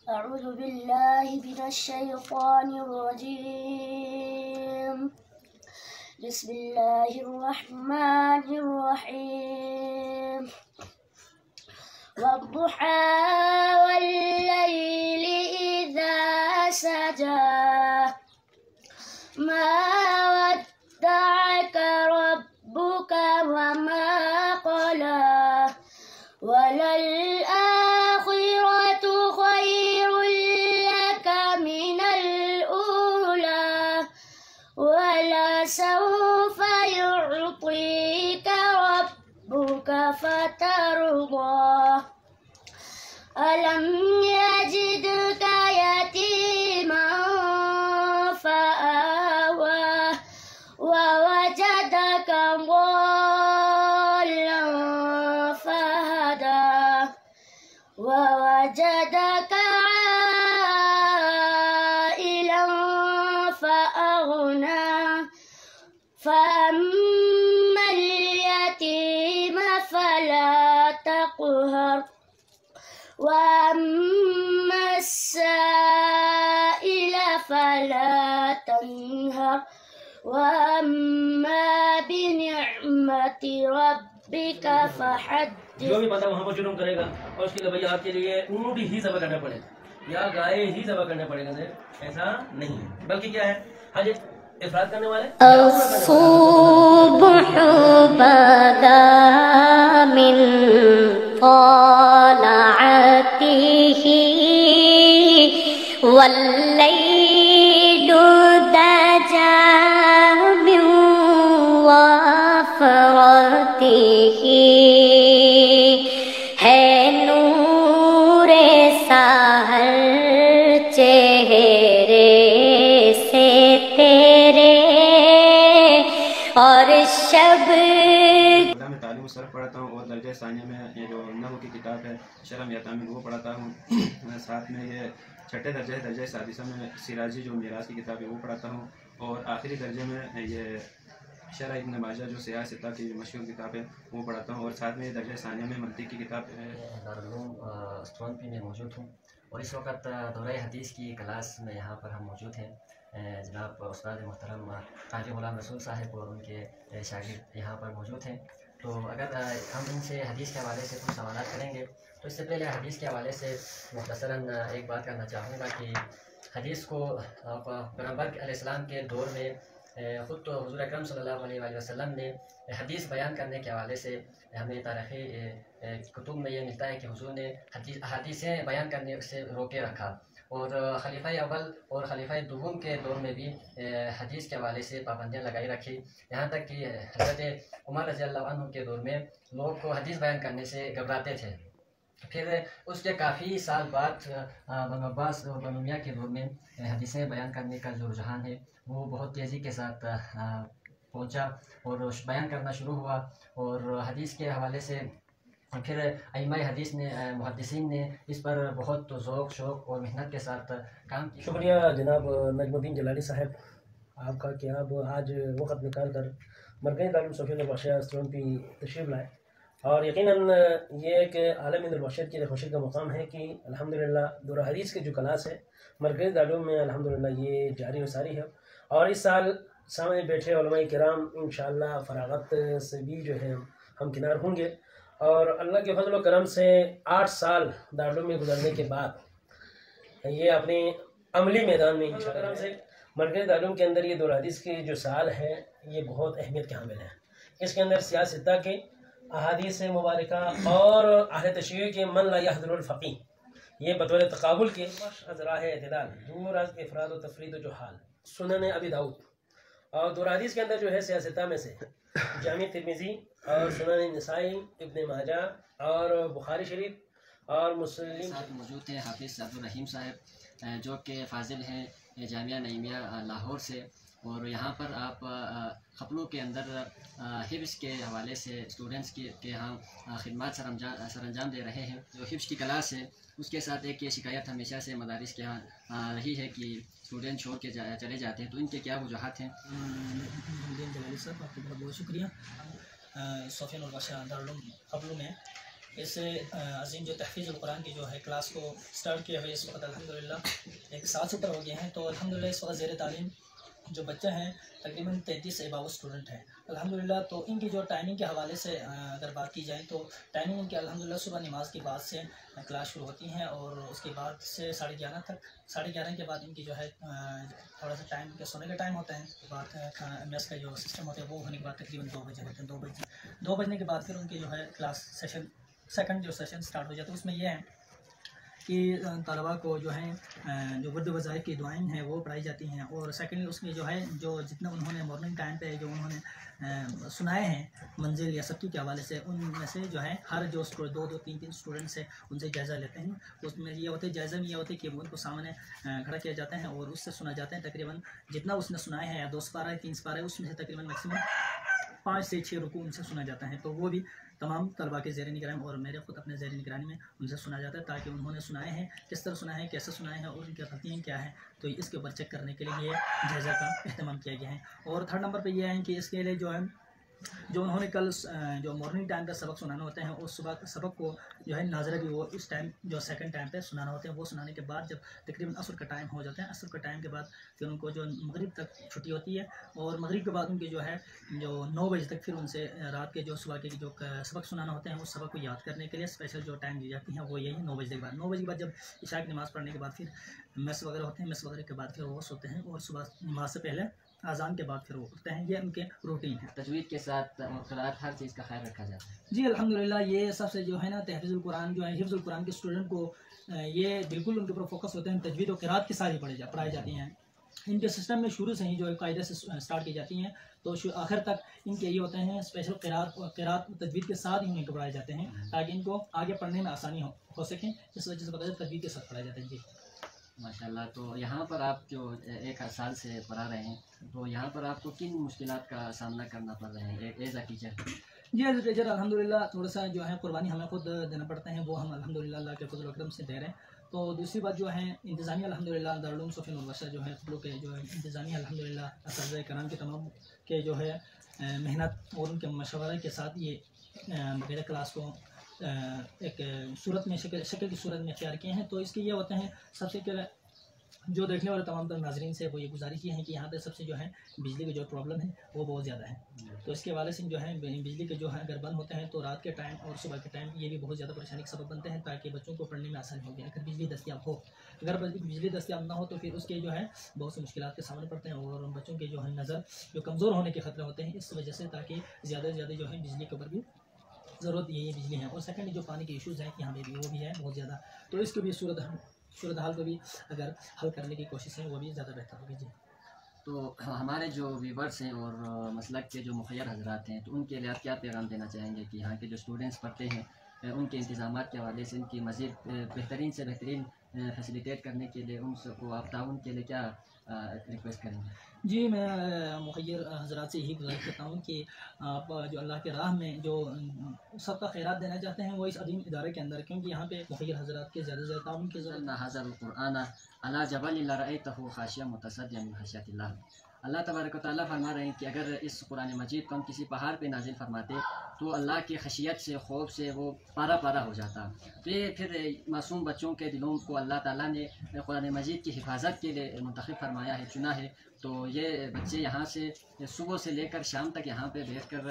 أعوذ بالله من الشيطان الرجيم. بسم الله الرحمن الرحيم. والضحى والليل إذا سجى ما ودعك ربك وما قلى وللآخرة خير لك من الأولى ولسوف يعطيك ربك فترضى ألم يجدك يتيما فآوى ووجدك ضالا فهدى ووجدك عائلا فأغنى فأما اليتيم فلا تقهر وأما السائل فلا تنهر وأما بنعمة ربك فحدث. جو بھی بندہ وہاں پر جرم کرے گا اور اس کے لیے بھائی آپ کے لیے اونٹ ہی ذبح کرنا پڑے گا یا گائے ہی ذبح کرنا پڑے گا، ایسا نہیں ہے، بلکہ کیا ہے حج افراد کرنے والے الصبح بدا من طلعته والليل دجى من وفرته ہے نور سحر چہرے سے تیرے اور شب. میں تعلیم الصرف پڑھاتا ہوں اور درجہ ثانیہ میں یہ جو نحو کی کتاب ہے شرم یتامین وہ پڑھاتا ہوں. ساتھ میں یہ چھٹے درجہ درجہ سادسہ میں سراجی جو میراث کی کتاب ہے وہ پڑھاتا ہوں اور آخری درجے میں یہ شرح ابن ماجہ جو سیاہ ستہ کی مشہور کتاب ہے وہ پڑھاتا ہوں اور ساتھ میں درجہ ثانیہ میں منطق کی کتاب ہے. دارالعلوم اسٹرانپی میں موجود ہوں اور اس وقت دورہ حدیث کی کلاس میں یہاں پر ہم موجود ہیں. جناب استاد محترم قاضی غلام رسول صاحب اور ان کے شاگرد یہاں پر موجود ہیں. تو اگر ہم ان سے حدیث کے حوالے سے کچھ سوالات کریں گے تو اس سے پہلے حدیث کے حوالے سے مختصراً ایک بات کرنا چاہوں گا کہ حدیث کو پیغمبر علیہ السلام کے دور میں خود تو حضور اکرم صلی اللہ علیہ وآلہ وسلم نے حدیث بیان کرنے کے حوالے سے ہمیں تاریخی کتب میں یہ ملتا ہے کہ حضور نے حدیثیں بیان کرنے سے روکے رکھا اور خلیفہ اول اور خلیفہ دوم کے دور میں بھی حدیث کے حوالے سے پابندیاں لگائی رکھی، یہاں تک کہ حضرت عمر رضی اللہ عنہ کے دور میں لوگ کو حدیث بیان کرنے سے گھبراتے تھے. پھر اس کے کافی سال بعد بنو عباس اور بنو امیہ کے دور میں حدیثیں بیان کرنے کا جو رجحان ہے وہ بہت تیزی کے ساتھ پہنچا اور بیان کرنا شروع ہوا اور حدیث کے حوالے سے پھر ائمہ حدیث نے محدثین نے اس پر بہت ذوق شوق اور محنت کے ساتھ کام کیا. شکریہ جناب نجم الدین جلالی صاحب آپ کا کہ آپ آج وقت نکال کر مرکزی تعلیم سفید البشر اسٹرانپی تشریف لائے اور یقیناً یہ ایک عالم البشر کی خوشی کا مقام ہے کہ الحمدللہ دورہ حدیث کی جو کلاس ہے مرکزی تعلیم میں الحمدللہ یہ جاری و ساری ہے اور اس سال سامنے بیٹھے علماء کرام انشاءاللہ فراغت سے بھی جو ہے ہم کنار ہوں گے اور اللہ کے فضل و کرم سے 8 سال دارالعلوم میں گزرنے کے بعد یہ اپنے عملی میدان میں انشاءاللہ سے مرکزی تعلیم کے اندر یہ دورہ حدیث کی جو سال ہے یہ بہت اہمیت کے حامل ہے. اس کے اندر سیاستہ کے احادیث مبارکہ اور اہل تشیع کے من لا یحضر الفقیہ یہ بطور تقابل کے از راہ اعتدال دور از افراد و تفرید و جہال سنن ابی داؤد اور دورہ حدیث کے اندر جو ہے سیاستہ میں سے جامع ترمذی اور سنن نسائی ابن ماجہ اور بخاری شریف اور مسلم. ساتھ موجود ہیں حافظ عبدالرحیم صاحب جو کہ فاضل ہیں جامعہ نعیمیہ لاہور سے اور یہاں پر آپ خپلوں کے اندر حفظ کے حوالے سے اسٹوڈنٹس کے یہاں خدمات سر انجام دے رہے ہیں. جو حفظ کی کلاس ہے اس کے ساتھ ایک یہ شکایت ہمیشہ سے مدارس کے یہاں رہی ہے کہ اسٹوڈنٹ چھوڑ کے چلے جاتے ہیں، تو ان کے کیا وجوہات ہیں؟ جلالی صاحب آپ کو بہت بہت شکریہ. سفین البشر دارالعلوم خپلو میں اس عظیم جو تحفیظ القرآن کی جو ہے کلاس کو سٹارٹ کیا ہوئے اس وقت الحمدللہ 1 سال سے اوپر ہو گئے ہیں. تو الحمدللہ اس وقت زیر تعلیم جو بچہ ہیں تقریباً 33 سے اباؤ اسٹوڈنٹ ہیں الحمدللہ. تو ان کی جو ٹائمنگ کے حوالے سے اگر بات کی جائے تو ٹائمنگ ان کی الحمدللہ صبح نماز کے بعد سے کلاس شروع ہوتی ہیں اور اس کے بعد سے 11:30 تک. 11:30 کے بعد ان کی جو ہے تھوڑا سا ٹائم کے سونے کا ٹائم ہوتا ہے. اس کے بعد میس کا جو سسٹم ہوتا ہے وہ ہونے کے بعد تقریباً 2 بجے ہوتے ہیں. 2 بجنے کے بعد پھر ان کی جو ہے کلاس سیشن سیکنڈ جو سیشن سٹارٹ ہو جاتا ہے. اس میں یہ ہے کہ طلباء کو جو ہے جو ورد وظائف کی دعائیں ہیں وہ پڑھائی جاتی ہیں. اور سیکنڈلی اس میں جو ہے جو جتنا انہوں نے مارننگ ٹائم پہ جو انہوں نے سنائے ہیں منزل یا سبکی کے حوالے سے ان میں سے جو ہے ہر جو 2-3 اسٹوڈنٹس ہیں ان سے جائزہ لیتے ہیں. اس میں یہ ہوتا ہے جائزہ میں یہ ہوتا ہے کہ ان کو سامنے کھڑا کیا جاتا ہے اور اس سے سنا جاتا ہے تقریباً جتنا اس نے سنائے ہیں یا 2 سپارہ ہے 3 سپارہ ہے اس میں سے تقریباً میکسیمم 5 سے 6 رکوع ان سے سنا جاتا ہے. تو وہ بھی تمام طلباء کے زیر نگرانی اور میرے خود اپنے زیر نگرانی میں ان سے سنا جاتا ہے تاکہ انہوں نے سنائے ہیں کس طرح سنائے ہیں کیسے سنائے ہیں اور ان کی غلطیاں کیا ہیں. تو اس کے اوپر چیک کرنے کے لیے یہ جائزہ کا اہتمام کیا گیا ہے. اور 3rd نمبر پہ یہ ہے کہ اس کے لیے جو ہے جو انہوں نے کل جو مارننگ ٹائم پہ سبق سنانا ہوتے ہیں اس صبح سبق کو جو ہے ناظرہ بھی وہ اس ٹائم جو سیکنڈ ٹائم پہ سنانا ہوتے ہیں. وہ سنانے کے بعد جب تقریباً عصر کا ٹائم ہو جاتا ہے عصر کا ٹائم کے بعد پھر ان کو جو مغرب تک چھٹی ہوتی ہے اور مغرب کے بعد ان کے جو ہے جو 9 بجے تک پھر ان سے رات کے جو صبح کے جو سبق سنانا ہوتے ہیں اس سبق کو یاد کرنے کے لیے اسپیشل جو ٹائم دی جاتی ہیں وہ یہی 9 بجے کے بعد. 9 بجے کے بعد جب عشاء کی نماز پڑھنے کے بعد پھر میس وغیرہ ہوتے ہیں. میس وغیرہ کے بعد پھر وہ سوتے ہیں اور صبح نماز سے پہلے اذان کے بعد پھر وہ اٹھتے ہیں. یہ ان کے روٹین ہے. تجوید کے ساتھ قرآن ہر چیز کا خیال رکھا جاتا ہے. جی الحمدللہ یہ سب سے جو ہے نا تحفیظ القرآن جو ہے حفظ القرآن کے اسٹوڈنٹ کو یہ بالکل ان کے اوپر فوکس ہوتے ہیں. تجوید و قرات کی ساری پڑھائی جاتی ہیں. ان کے سسٹم میں شروع سے ہی جو قاعدے سے سٹارٹ کی جاتی ہیں تو آخر تک ان کے یہ ہوتے ہیں اسپیشل قرات تجوید کے ساتھ ہی ان کو پڑھائے جاتے ہیں تاکہ ان کو آگے پڑھنے میں آسانی ہو سکے. اس وجہ سے بغیر تجوید کے ساتھ پڑھایا جاتا ہے. جی ماشاءاللہ. تو یہاں پر آپ جو 1 سال سے پڑھا رہے ہیں تو یہاں پر آپ کو کن مشکلات کا سامنا کرنا پڑ رہے ہیں ایز اے ٹیچر؟ جی ایز اے ٹیچر الحمدللہ تھوڑا سا جو ہے قربانی ہمیں خود دینا پڑتا ہے وہ ہم الحمدللہ اللہ کے فضل و کرم سے دے رہے ہیں. تو دوسری بات جو ہے انتظامیہ الحمدللہ دارالعلوم صوفیہ نور بخشہ جو ہے خود کے جو ہے انتظامیہ الحمدللہ اساتذہ کرام کے تمام کے جو ہے محنت اور ان کے مشورے کے ساتھ یہ بغیر کلاس کو ایک صورت میں شکل کی صورت میں اختیار کیے ہیں. تو اس کے یہ ہوتے ہیں سب سے پہلے جو دیکھنے والے تمام تر ناظرین سے وہ یہ گزارش یہ ہے کہ یہاں پہ سب سے جو ہے بجلی کی جو پرابلم ہے وہ بہت زیادہ ہے. تو اس کے حوالے سے جو ہے بجلی کے جو ہے اگر بند ہوتے ہیں تو رات کے ٹائم اور صبح کے ٹائم یہ بھی بہت زیادہ پریشانی کا سبب بنتے ہیں تاکہ بچوں کو پڑھنے میں آسانی ہوگی. اگر بجلی دستیاب ہو اگر بجلی دستیاب نہ ہو تو پھر اس کے جو ہے بہت سی مشکلات کے سامنے پڑتے ہیں اور بچوں کے جو ہے نظر جو کمزور ہونے کے خطرے ہوتے ہیں اس وجہ سے تاکہ زیادہ سے زیادہ جو ہے بجلی کے اوپر بھی ضرورت یہ بجلی ہے. اور سیکنڈ جو پانی کے ایشوز ہیں یہاں پہ بھی وہ بھی ہے بہت زیادہ. تو اس کے بھی صورتحال کو بھی اگر حل کرنے کی کوشش ہے وہ بھی زیادہ بہتر ہوگی. جی تو ہمارے جو ویورس ہیں اور مسلک کے جو مخیر حضرات ہیں تو ان کے لیے آپ کیا پیغام دینا چاہیں گے کہ یہاں کے جو اسٹوڈنٹس پڑھتے ہیں ان کے انتظامات کے حوالے سے ان کی مزید بہترین سے بہترین فیسیلیٹیٹ کرنے کے لیے ان کو آپ تعاون کے لیے کیا ریکویسٹ کریں گے؟ جی میں مخیر حضرات سے یہی گزارش کرتا ہوں کہ آپ جو اللہ کے راہ میں جو سب کا خیرات دینا چاہتے ہیں وہ اس عظیم ادارے کے اندر کیونکہ یہاں پہ مخیر حضرات کے زیادہ سے زیادہ تعاون کی ضرورت ہے. حضر القرآن علی جبل لرأیتہ خاشعا متصدعا من خشیۃ اللہ. اللہ تبارک و تعالیٰ فرما رہے ہیں کہ اگر اس قرآن مجید کو ہم کسی پہاڑ پہ نازل فرماتے تو اللہ کی خشیت سے خوف سے وہ پارا پارا ہو جاتا. تو یہ پھر معصوم بچوں کے دلوں کو اللہ تعالیٰ نے قرآن مجید کی حفاظت کے لیے منتخب فرمایا ہے چنا ہے. تو یہ بچے یہاں سے صبح سے لے کر شام تک یہاں پہ بیٹھ کر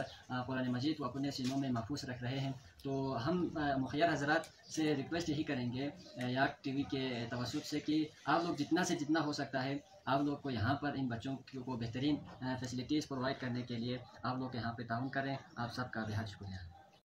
قرآن مجید کو اپنے سینوں میں محفوظ رکھ رہے ہیں. تو ہم مخیر حضرات سے ریکویسٹ یہی کریں گے یاک ٹی وی کے توسط سے کہ آپ لوگ جتنا سے جتنا ہو سکتا ہے آپ لوگ کو یہاں پر ان بچوں کو بہترین فیسلٹیز پرووائڈ کرنے کے لیے آپ لوگ یہاں پہ تعاون کریں. آپ سب کا بہت شکریہ.